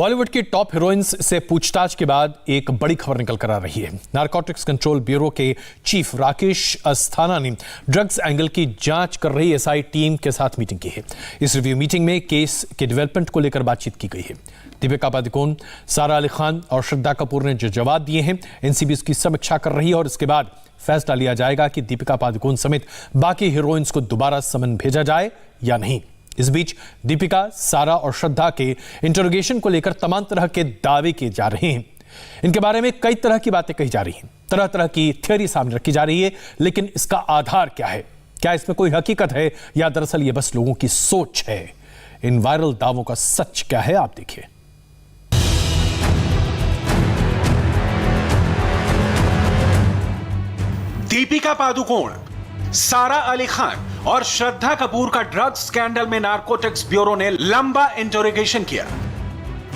बॉलीवुड की top heroines से पूछताछ के बाद एक बड़ी खबर निकल कर आ रही है। नारकोटिक्स कंट्रोल ब्यूरो के चीफ राकेश अस्थाना ने ड्रग्स एंगल की जांच कर रही एसआई टीम के साथ मीटिंग की है। इस रिव्यू मीटिंग में केस के डेवलपमेंट को लेकर बातचीत की गई है। दीपिका पादुकोण, सारा अली खान और श्रद्धा कपूर ने जो जवाब दिए हैं, एनसीबी इसकी समीक्षा कर रही है और इसके बाद फैसला लिया जाएगा कि दीपिका पादुकोण समेत बाकी हीरोइंस को दोबारा समन भेजा जाए या नहीं। इस बीच दीपिका, सारा और श्रद्धा के इंटरोगेशन को लेकर तमाम तरह के दावे किए जा रहे हैं। इनके बारे में कई तरह की बातें कही जा रही हैं, तरह तरह की थ्योरी सामने रखी जा रही है, लेकिन इसका आधार क्या है? क्या इसमें कोई हकीकत है या दरअसल ये बस लोगों की सोच है? इन वायरल दावों का सच क्या है, आप देखिए। दीपिका पादुकोण, सारा अली खान और श्रद्धा कपूर का ड्रग्स स्कैंडल में नारकोटिक्स ब्यूरो ने लंबा इंटरोगेशन किया।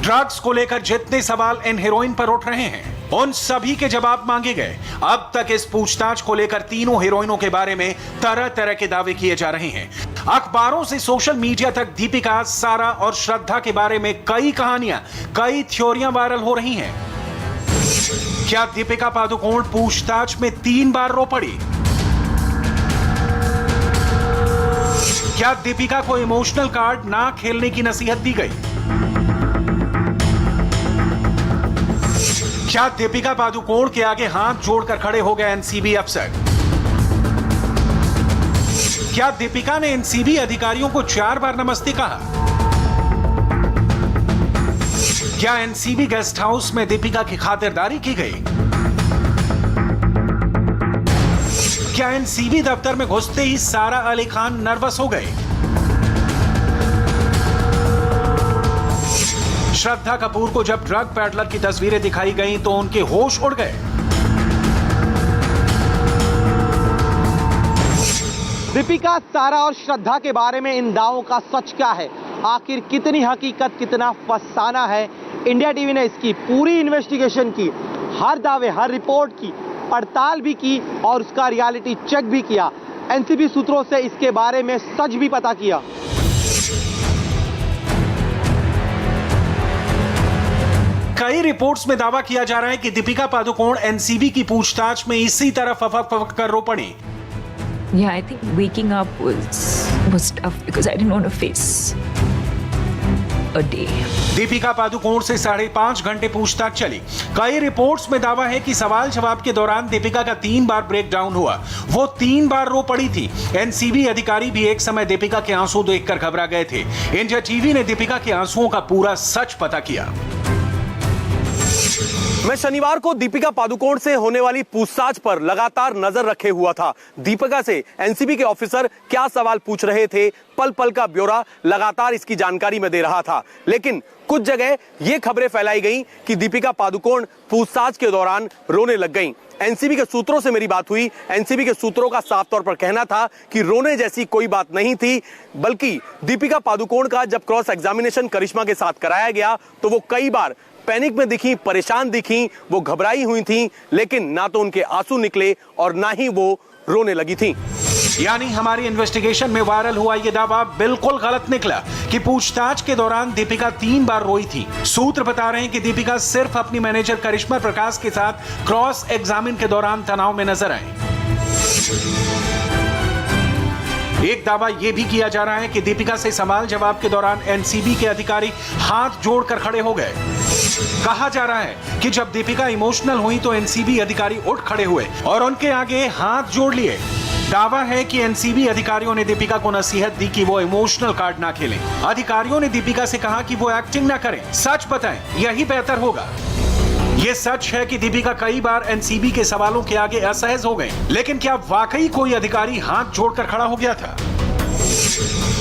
ड्रग्स को लेकर जितने सवाल इन हीरोइन पर उठ रहे हैं, उन सभी के जवाब मांगे गए। अब तक इस पूछताछ को लेकर तीनों हीरोइनों के बारे में तरह तरह के दावे किए जा रहे हैं। अखबारों से सोशल मीडिया तक दीपिका, सारा और श्रद्धा के बारे में कई कहानियां, कई थ्योरियां वायरल हो रही हैं। क्या दीपिका पादुकोण पूछताछ में 3 बार रो पड़ी? क्या दीपिका को इमोशनल कार्ड ना खेलने की नसीहत दी गई? क्या दीपिका पादुकोण के आगे हाथ जोड़कर खड़े हो गए एनसीबी अफसर? क्या दीपिका ने एनसीबी अधिकारियों को 4 बार नमस्ते कहा? क्या एनसीबी गेस्ट हाउस में दीपिका की खातिरदारी की गई? क्या एनसीबी दफ्तर में घुसते ही सारा अली खान नर्वस हो गए? श्रद्धा कपूर को जब ड्रग पैडलर की तस्वीरें दिखाई गईं तो उनके होश उड़ गए। दीपिका, सारा और श्रद्धा के बारे में इन दावों का सच क्या है? आखिर कितनी हकीकत, कितना फसाना है? इंडिया टीवी ने इसकी पूरी इन्वेस्टिगेशन की, हर दावे, हर रिपोर्ट की पड़ताल भी की और उसका रियलिटी चेक भी किया। एनसीबी सूत्रों से इसके बारे में सच भी पता किया। कई रिपोर्ट्स में दावा किया जा रहा है कि दीपिका पादुकोण एनसीबी की पूछताछ में इसी तरह फफक कर रो पड़ी। Yeah, I think waking up was tough because I didn't want to face a day. Deepika Padukone से 5.5 घंटे पूछताछ चली। कई रिपोर्ट्स में दावा है कि सवाल जवाब के दौरान दीपिका का 3 बार ब्रेकडाउन हुआ। वो 3 बार रो पड़ी थी। एनसीबी अधिकारी भी एक समय दीपिका के आंसू देखकर घबरा गए थे। इंडिया टीवी ने दीपिका के आंसुओं का पूरा सच पता किया। मैं शनिवार को दीपिका पादुकोण से होने वाली पूछताछ पर लगातार नजर रखे हुआ था। दीपिका से एनसीबी के ऑफिसर क्या सवाल पूछ रहे थे, पल पल का ब्यौरा लगातार इसकी जानकारी में दे रहा था। लेकिन कुछ जगह ये खबरें फैलाई गईं कि दीपिका पादुकोण पूछताछ के दौरान रोने लग गईं। एनसीबी के सूत्रों से मेरी बात हुई। एनसीबी के सूत्रों का साफ तौर पर कहना था कि रोने जैसी कोई बात नहीं थी, बल्कि दीपिका पादुकोण का जब क्रॉस एग्जामिनेशन करिश्मा के साथ कराया गया तो वो कई बार पैनिक में दिखी, परेशान दिखी, वो घबराई हुई थी, लेकिन ना तो उनके आंसू निकले और ना ही वो रोने लगी थी। यानी हमारी इन्वेस्टिगेशन में वायरल हुआ ये दावा बिल्कुल गलत निकला कि पूछताछ के दौरान दीपिका 3 बार रोई थी। सूत्र बता रहे हैं कि दीपिका सिर्फ अपनी मैनेजर करिश्मा प्रकाश के साथ क्रॉस एग्जामिन के दौरान तनाव में नजर आई। एक दावा यह भी किया जा रहा है कि दीपिका से सवाल जवाब के दौरान एनसीबी के अधिकारी हाथ जोड़कर खड़े हो गए। कहा जा रहा है कि जब दीपिका इमोशनल हुई तो एनसीबी अधिकारी उठ खड़े हुए और उनके आगे हाथ जोड़ लिए। दावा है कि एनसीबी अधिकारियों ने दीपिका को नसीहत दी कि वो इमोशनल कार्ड ना खेलें। अधिकारियों ने दीपिका से कहा कि वो एक्टिंग ना करें, सच बताएं, यही बेहतर होगा। ये सच है कि दीपिका कई बार एनसीबी के सवालों के आगे असहज हो गए, लेकिन क्या वाकई कोई अधिकारी हाथ जोड़कर खड़ा हो गया था?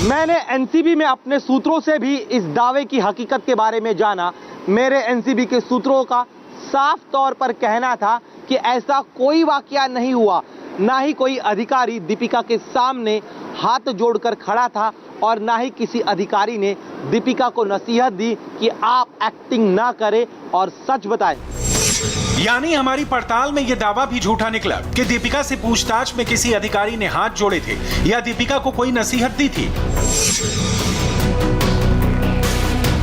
मैंने एनसीबी में अपने सूत्रों से भी इस दावे की हकीकत के बारे में जाना। मेरे एनसीबी के सूत्रों का साफ तौर पर कहना था कि ऐसा कोई वाकया नहीं हुआ, ना ही कोई अधिकारी दीपिका के सामने हाथ जोड़कर खड़ा था और ना ही किसी अधिकारी ने दीपिका को नसीहत दी कि आप एक्टिंग ना करें और सच बताएं। यानी हमारी पड़ताल में यह दावा भी झूठा निकला कि दीपिका से पूछताछ में किसी अधिकारी ने हाथ जोड़े थे या दीपिका को कोई नसीहत दी थी।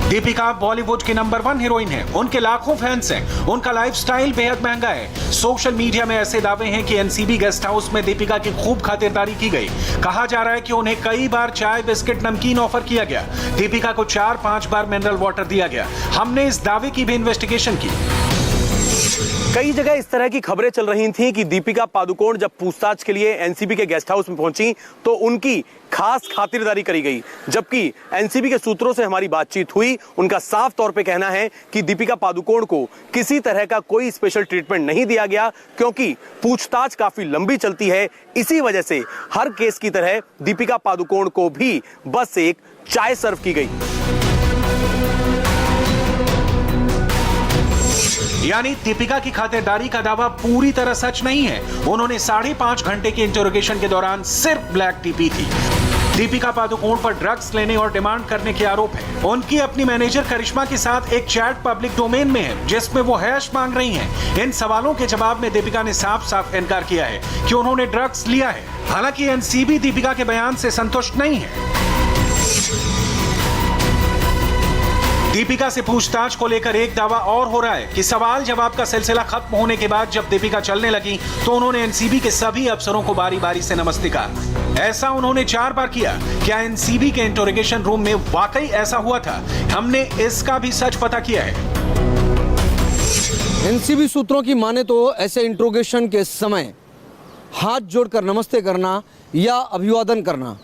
दीपिका बॉलीवुड की नंबर 1 हीरोइन है, उनके लाखों फैंस हैं, उनका लाइफस्टाइल बेहद महंगा है। सोशल मीडिया में ऐसे दावे हैं कि एनसीबी गेस्ट हाउस में दीपिका की खूब खातिरदारी की गई। कहा जा रहा है कि उन्हें कई बार चाय, बिस्किट, नमकीन ऑफर किया गया। दीपिका को 4-5 बार मिनरल वाटर दिया गया। हमने इस दावे की भी इन्वेस्टिगेशन की। कई जगह इस तरह की खबरें चल रही थीं कि दीपिका पादुकोण जब पूछताछ के लिए एनसीबी के गेस्ट हाउस में पहुंची तो उनकी खास खातिरदारी करी गई, जबकि एनसीबी के सूत्रों से हमारी बातचीत हुई। उनका साफ तौर पे कहना है कि दीपिका पादुकोण को किसी तरह का कोई स्पेशल ट्रीटमेंट नहीं दिया गया, क्योंकि पूछताछ काफी लंबी चलती है। इसी वजह से हर केस की तरह दीपिका पादुकोण को भी बस एक चाय सर्व की गई। यानी दीपिका की खातिरदारी का दावा पूरी तरह सच नहीं है। उन्होंने 5.5 घंटे के इंटरोगेशन के दौरान सिर्फ ब्लैक टी पी थी। दीपिका पादुकोण पर ड्रग्स लेने और डिमांड करने के आरोप है। उनकी अपनी मैनेजर करिश्मा के साथ एक चैट पब्लिक डोमेन में है, जिसमें वो हैश मांग रही हैं। इन सवालों के जवाब में दीपिका ने साफ-साफ इनकार किया है कि उन्होंने ड्रग्स लिया है। हालांकि एनसीबी दीपिका के बयान से संतुष्ट नहीं है। दीपिका से पूछताछ को लेकर एक दावा और हो रहा है कि सवाल जवाब का सिलसिला खत्म होने के बाद जब दीपिका चलने लगी तो उन्होंने एनसीबी के सभी अफसरों को बारी बारी से नमस्ते कहा। ऐसा उन्होंने 4 बार किया। क्या एनसीबी के इंटरोगेशन रूम में वाकई ऐसा हुआ था? हमने इसका भी सच पता किया है। एनसीबी सूत्रों की माने तो ऐसे इंट्रोगेशन के समय हाथ जोड़कर नमस्ते करना या अभिवादन करना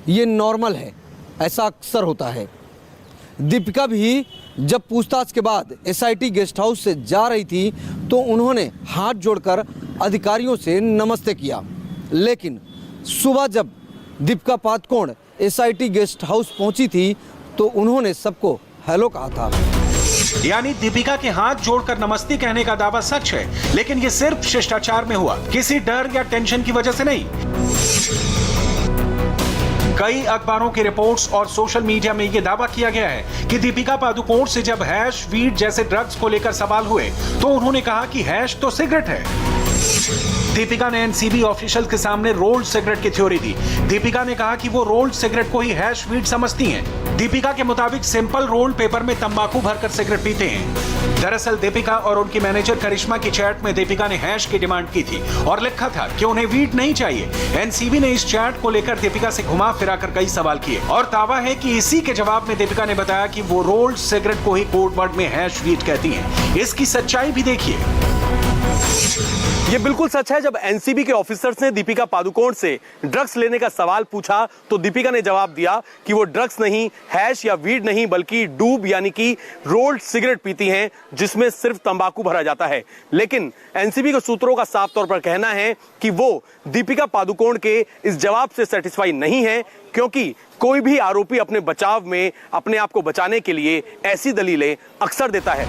ये नॉर्मल है, ऐसा अक्सर होता है। दीपिका भी जब पूछताछ के बाद एसआईटी गेस्ट हाउस से जा रही थी तो उन्होंने हाथ जोड़कर अधिकारियों से नमस्ते किया, लेकिन सुबह जब Deepika Padukone SIT guest house पहुंची थी तो उन्होंने सबको हेलो कहा था। यानी दीपिका के हाथ जोड़कर नमस्ते कहने का दावा सच है, लेकिन ये सिर्फ शिष्टाचार में हुआ, किसी डर या टेंशन की वजह से नहीं। कई अखबारों की रिपोर्ट्स और सोशल मीडिया में यह दावा किया गया है कि दीपिका पादुकोण से जब हैश, वीड जैसे ड्रग्स को लेकर सवाल हुए तो उन्होंने कहा कि हैश तो सिगरेट है। दीपिका ने एनसीबी ऑफिशियल के सामने रोल्ड सिगरेट की थ्योरी दी। दीपिका ने कहा कि वो रोल्ड सिगरेट को ही हैश, वीड समझती हैं। दीपिका के मुताबिक सिंपल रोल्ड पेपर में तंबाकू भरकर सिगरेट पीते हैं। दरअसल दीपिका और उनकी मैनेजर करिश्मा की चैट में दीपिका ने हैश की डिमांड की थी और लिखा था कि उन्हें वीड नहीं चाहिए। एनसीबी ने इस चैट को लेकर दीपिका से घुमा फिरा कर कई सवाल किए और दावा है कि इसी के जवाब में दीपिका ने बताया कि वो रोल्ड सिगरेट को ही कोड वर्ड में हैश, वीड कहती हैं। इसकी सच्चाई भी देखिए। ये बिल्कुल सच है। जब एनसीबी के ऑफिसर्स ने दीपिका पादुकोण से ड्रग्स लेने का सवाल पूछा तो दीपिका ने जवाब दिया कि वो ड्रग्स नहीं, हैश या वीड नहीं, बल्कि डूब यानी कि रोल्ड सिगरेट पीती हैं, जिसमें सिर्फ तंबाकू भरा जाता है। लेकिन एनसीबी के सूत्रों का साफ तौर पर कहना है कि वो दीपिका पादुकोण के इस जवाब से सेटिस्फाई नहीं है, क्योंकि कोई भी आरोपी अपने बचाव में अपने आप को बचाने के लिए ऐसी दलीलें अक्सर देता है।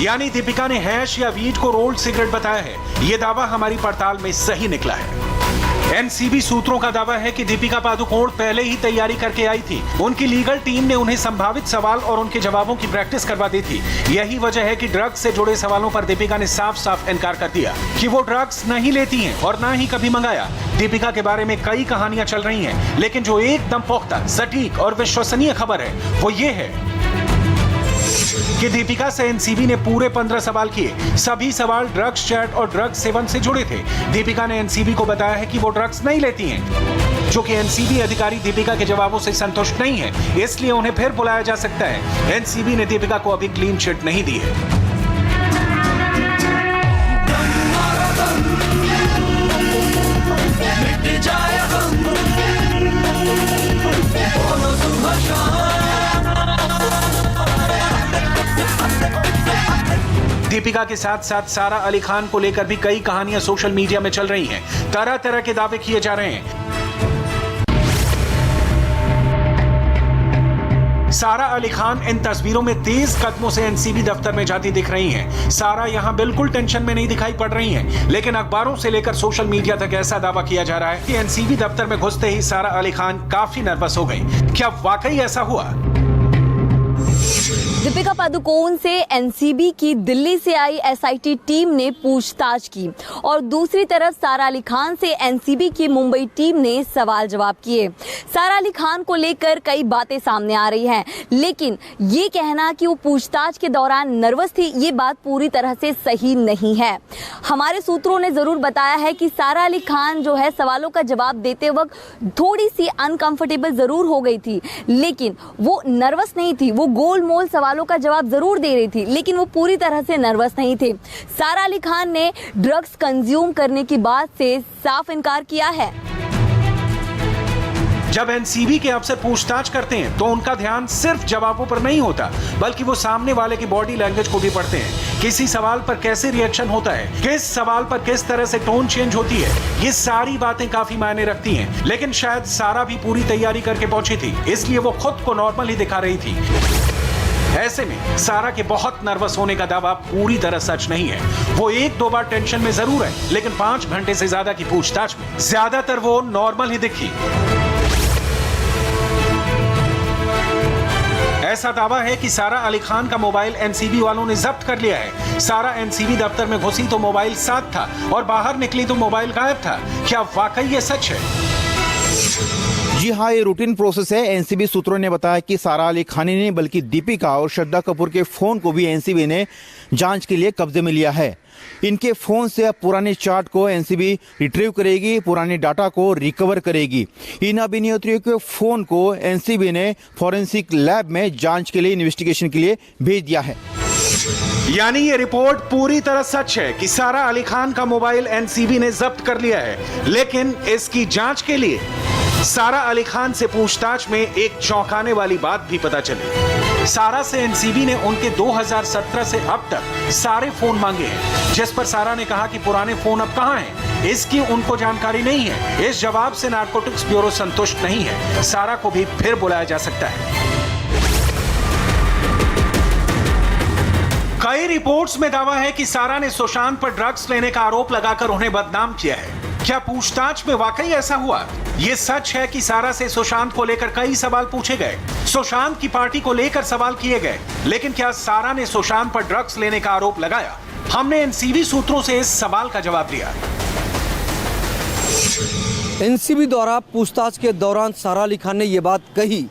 यानी दीपिका ने हैश या वीड को रोल्ड सिगरेट बताया है। यह दावा हमारी पड़ताल में सही निकला है। एनसीबी सूत्रों का दावा है कि दीपिका पादुकोण पहले ही तैयारी करके आई थी। उनकी लीगल टीम ने उन्हें संभावित सवाल और उनके जवाबों की प्रैक्टिस करवा दी थी। यही वजह है कि ड्रग्स से जुड़े सवालों पर दीपिका ने साफ साफ इनकार कर दिया कि वो ड्रग्स नहीं लेती हैं और ना ही कभी मंगाया। दीपिका के बारे में कई कहानियां चल रही हैं, लेकिन जो एकदम पुख्ता, सटीक और विश्वसनीय खबर है वो ये है कि दीपिका से एनसीबी ने पूरे 15 सवाल किए। सभी सवाल ड्रग्स चैट और ड्रग्स सेवन से जुड़े थे। दीपिका ने एनसीबी को बताया है कि वो ड्रग्स नहीं लेती हैं, जो कि एनसीबी अधिकारी दीपिका के जवाबों से संतुष्ट नहीं है, इसलिए उन्हें फिर बुलाया जा सकता है। एनसीबी ने दीपिका को अभी क्लीन चिट नहीं दी है। दीपिका के साथ साथ सारा अली खान को लेकर भी कई कहानियां सोशल मीडिया में चल रही हैं। तरह तरह के दावे किए जा रहे हैं। सारा अली खान इन तस्वीरों में तेज कदमों से एनसीबी दफ्तर में जाती दिख रही हैं। सारा यहां बिल्कुल टेंशन में नहीं दिखाई पड़ रही हैं, लेकिन अखबारों से लेकर सोशल मीडिया तक ऐसा दावा किया जा रहा है कि एनसीबी दफ्तर में घुसते ही सारा अली खान काफी नर्वस हो गई। क्या वाकई ऐसा हुआ? दीपिका पादुकोण से एनसीबी की दिल्ली से आई एसआईटी टीम ने पूछताछ की और दूसरी तरफ सारा अली खान से एनसीबी की मुंबई टीम ने सवाल जवाब किए। सारा अली खान को लेकर कई बातें सामने आ रही हैं, लेकिन ये कहना कि वो पूछताछ के दौरान नर्वस थी, ये बात पूरी तरह से सही नहीं है। हमारे सूत्रों ने जरूर बताया है कि सारा अली खान जो है सवालों का जवाब देते वक्त थोड़ी सी अनकंफर्टेबल जरूर हो गई थी, लेकिन वो नर्वस नहीं थी। वो गोलमोल सवालों का जवाब जरूर दे रही थी, लेकिन वो पूरी तरह से नर्वस नहीं थे। सारा अली खान ने ड्रग्स कंज्यूम करने की बात से साफ इनकार किया है। जब एनसीबी के अफसर पूछताछ करते हैं तो उनका ध्यान सिर्फ जवाबों पर नहीं होता, बल्कि वो सामने वाले की बॉडी लैंग्वेज को भी पढ़ते हैं। किसी सवाल पर कैसे रिएक्शन होता है, किस सवाल पर किस तरह से टोन चेंज होती है, ये सारी बातें काफी मायने रखती हैं। लेकिन शायद सारा भी पूरी तैयारी करके पहुंची थी, इसलिए वो खुद को नॉर्मल ही दिखा रही थी। ऐसे में सारा के बहुत नर्वस होने का दावा पूरी तरह सच नहीं है। वो 1-2 बार टेंशन में जरूर है, लेकिन 5 घंटे से ज्यादा की पूछताछ में ज्यादातर वो नॉर्मल ही दिखी। ऐसा दावा है कि सारा अली खान का मोबाइल एनसीबी वालों ने जब्त कर लिया है। सारा एनसीबी दफ्तर में घुसी तो मोबाइल साथ था और बाहर निकली तो मोबाइल गायब था। क्या वाकई ये सच है? जी हाँ, ये रूटीन प्रोसेस है। एनसीबी सूत्रों ने बताया कि सारा अली खान ने बल्कि दीपिका और श्रद्धा कपूर के फोन को भी एनसीबी ने जांच के लिए कब्जे में लिया है। इनके फोन से अब पुराने चार्ट को एनसीबी रिट्रीव करेगी, पुराने डाटा को रिकवर करेगी। इन अभिनेत्रियों के फोन को एनसीबी ने फॉरेंसिक लैब में जांच के लिए, इन्वेस्टिगेशन के लिए भेज दिया है। यानी ये रिपोर्ट पूरी तरह सच है कि सारा अली खान का मोबाइल एनसीबी ने जब्त कर लिया है, लेकिन इसकी जांच के लिए सारा अली खान से पूछताछ में एक चौंकाने वाली बात भी पता चली। सारा से एनसीबी ने उनके 2017 से अब तक सारे फोन मांगे हैं, जिस पर सारा ने कहा कि पुराने फोन अब कहां हैं, इसकी उनको जानकारी नहीं है। इस जवाब से नारकोटिक्स ब्यूरो संतुष्ट नहीं है। सारा को भी फिर बुलाया जा सकता है। कई रिपोर्ट्स में दावा है कि सारा ने सुशांत पर ड्रग्स लेने का आरोप लगाकर उन्हें बदनाम किया है। क्या पूछताछ में वाकई ऐसा हुआ? ये सच है कि सारा से सुशांत को लेकर कई सवाल पूछे गए, सुशांत की पार्टी को लेकर सवाल किए गए, लेकिन क्या सारा ने सुशांत पर ड्रग्स लेने का आरोप लगाया? हमने एनसीबी सूत्रों से इस सवाल का जवाब दिया। एनसीबी द्वारा पूछताछ के दौरान सारा अली खान ने यह बात कही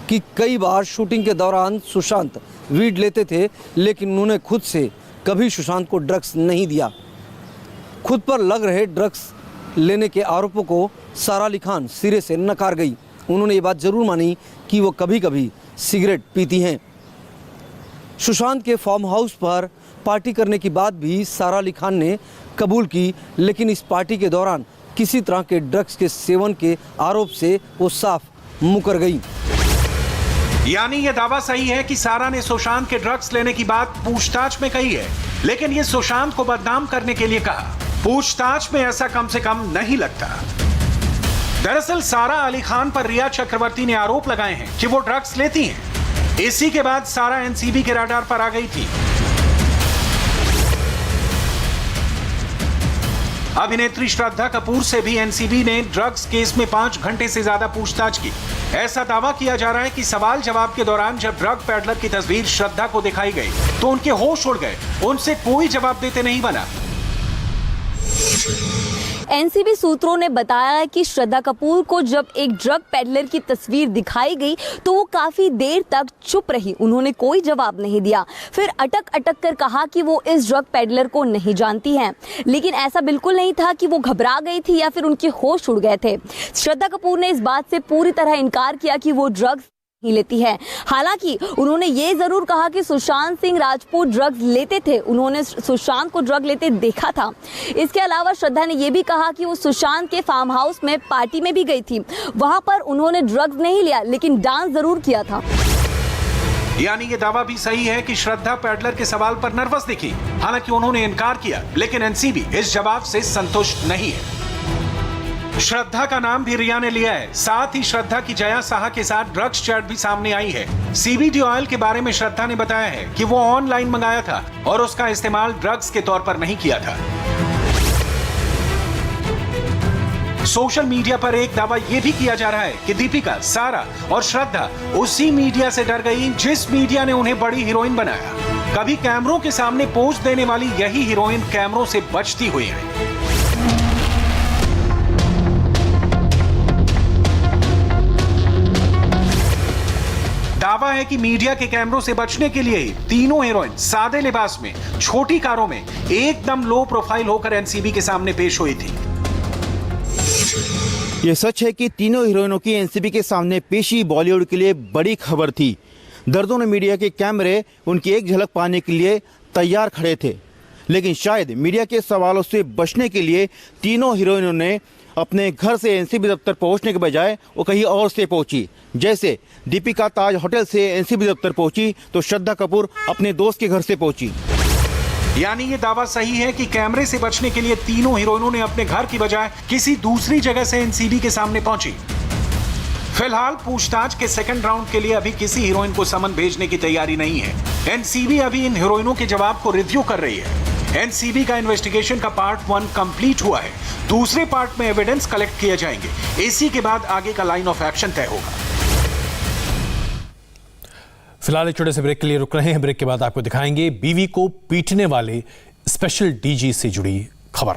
कि कई बार शूटिंग के दौरान सुशांत वीड लेते थे, लेकिन उन्होंने खुद से कभी सुशांत को ड्रग्स नहीं दिया। खुद पर लग रहे ड्रग्स लेने के आरोपों को सारा अली खान सिरे से नकार गई। उन्होंने ये बात जरूर मानी कि वो कभी कभी सिगरेट पीती हैं। सुशांत के फार्म हाउस पर पार्टी करने की बात भी सारा अली खान ने कबूल की, लेकिन इस पार्टी के दौरान किसी तरह के ड्रग्स के सेवन के आरोप से वो साफ मुकर गई। यानी यह दावा सही है कि सारा ने सुशांत के ड्रग्स लेने की बात पूछताछ में कही है, लेकिन ये सुशांत को बदनाम करने के लिए कहा। पूछताछ में ऐसा कम से कम नहीं लगता। दरअसल सारा अली खान पर रिया चक्रवर्ती ने आरोप लगाए हैं कि वो ड्रग्स लेती हैं। इसी के बाद सारा एनसीबी के रडार पर आ गई थी। अभिनेत्री श्रद्धा कपूर से भी एनसीबी ने ड्रग्स केस में 5 घंटे से ज्यादा पूछताछ की। ऐसा दावा किया जा रहा है कि सवाल जवाब के दौरान जब ड्रग पैडलर की तस्वीर श्रद्धा को दिखाई गई तो उनके होश उड़ गए, उनसे कोई जवाब देते नहीं बना। एनसीबी सूत्रों ने बताया कि श्रद्धा कपूर को जब एक ड्रग पेडलर की तस्वीर दिखाई गई तो वो काफी देर तक चुप रही, उन्होंने कोई जवाब नहीं दिया। फिर अटक अटक कर कहा कि वो इस ड्रग पेडलर को नहीं जानती हैं, लेकिन ऐसा बिल्कुल नहीं था कि वो घबरा गई थी या फिर उनके होश उड़ गए थे। श्रद्धा कपूर ने इस बात से पूरी तरह इनकार किया कि वो ड्रग्स ही लेती है। हालांकि उन्होंने ये जरूर कहा कि सुशांत सिंह राजपूत ड्रग्स लेते थे, उन्होंने सुशांत को ड्रग लेते देखा था। इसके अलावा श्रद्धा ने यह भी कहा कि वो सुशांत के फार्म हाउस में पार्टी में भी गई थी, वहां पर उन्होंने ड्रग्स नहीं लिया लेकिन डांस जरूर किया था। यानी ये दावा भी सही है कि श्रद्धा पैडलर के सवाल पर नर्वस दिखी, हालांकि उन्होंने इनकार किया, लेकिन एनसीबी इस जवाब से संतुष्ट नहीं है। श्रद्धा का नाम भी रिया ने लिया है। साथ ही श्रद्धा की जया साहा के साथ ड्रग्स चैट भी सामने आई है। सीबीडी ऑयल के बारे में श्रद्धा ने बताया है कि वो ऑनलाइन मंगाया था और उसका इस्तेमाल ड्रग्स के तौर पर नहीं किया था। सोशल मीडिया पर एक दावा यह भी किया जा रहा है कि दीपिका, सारा और श्रद्धा उसी मीडिया से डर गई जिस मीडिया ने उन्हें बड़ी हीरोइन बनाया। कभी कैमरों के सामने पोज देने वाली यही हीरोइन कैमरों से बचती हुई है। दावा है कि मीडिया के कैमरों से बचने के लिए ही तीनों हीरोइन सादे लिबास में, छोटी कारों में, एकदम लो प्रोफाइल होकर एनसीबी के सामने पेश हुई थी। ये सच है कि तीनों हीरोइनों की एनसीबी के सामने पेशी बॉलीवुड के लिए बड़ी खबर थी। दर्जनों मीडिया के कैमरे उनकी एक झलक पाने के लिए तैयार खड़े थे, लेकिन शायद मीडिया के सवालों से बचने के लिए तीनों हीरोइनों ने अपने घर से एनसीबी दफ्तर पहुंचने के बजाय वो कहीं और से पहुंची। जैसे दीपिका ताज होटल से एनसीबी दफ्तर पहुंची तो श्रद्धा कपूर अपने दोस्त के घर से पहुंची। यानी ये दावा सही है कि कैमरे से बचने के लिए तीनों हीरोइनों ने अपने घर की बजाय किसी दूसरी जगह से एनसीबी के सामने पहुंची। फिलहाल पूछताछ के सेकंड राउंड के लिए अभी किसी हीरोइन को समन भेजने की तैयारी नहीं है। एनसीबी अभी इन हीरोइनों के जवाब को रिव्यू कर रही है। एनसीबी का इन्वेस्टिगेशन का पार्ट 1 कंप्लीट हुआ है। दूसरे पार्ट में एविडेंस कलेक्ट किए जाएंगे। इसी के बाद आगे का लाइन ऑफ एक्शन तय होगा। फिलहाल छोटे से ब्रेक के लिए रुक रहे हैं। ब्रेक के बाद आपको दिखाएंगे बीवी को पीटने वाले स्पेशल डीजी से जुड़ी खबर।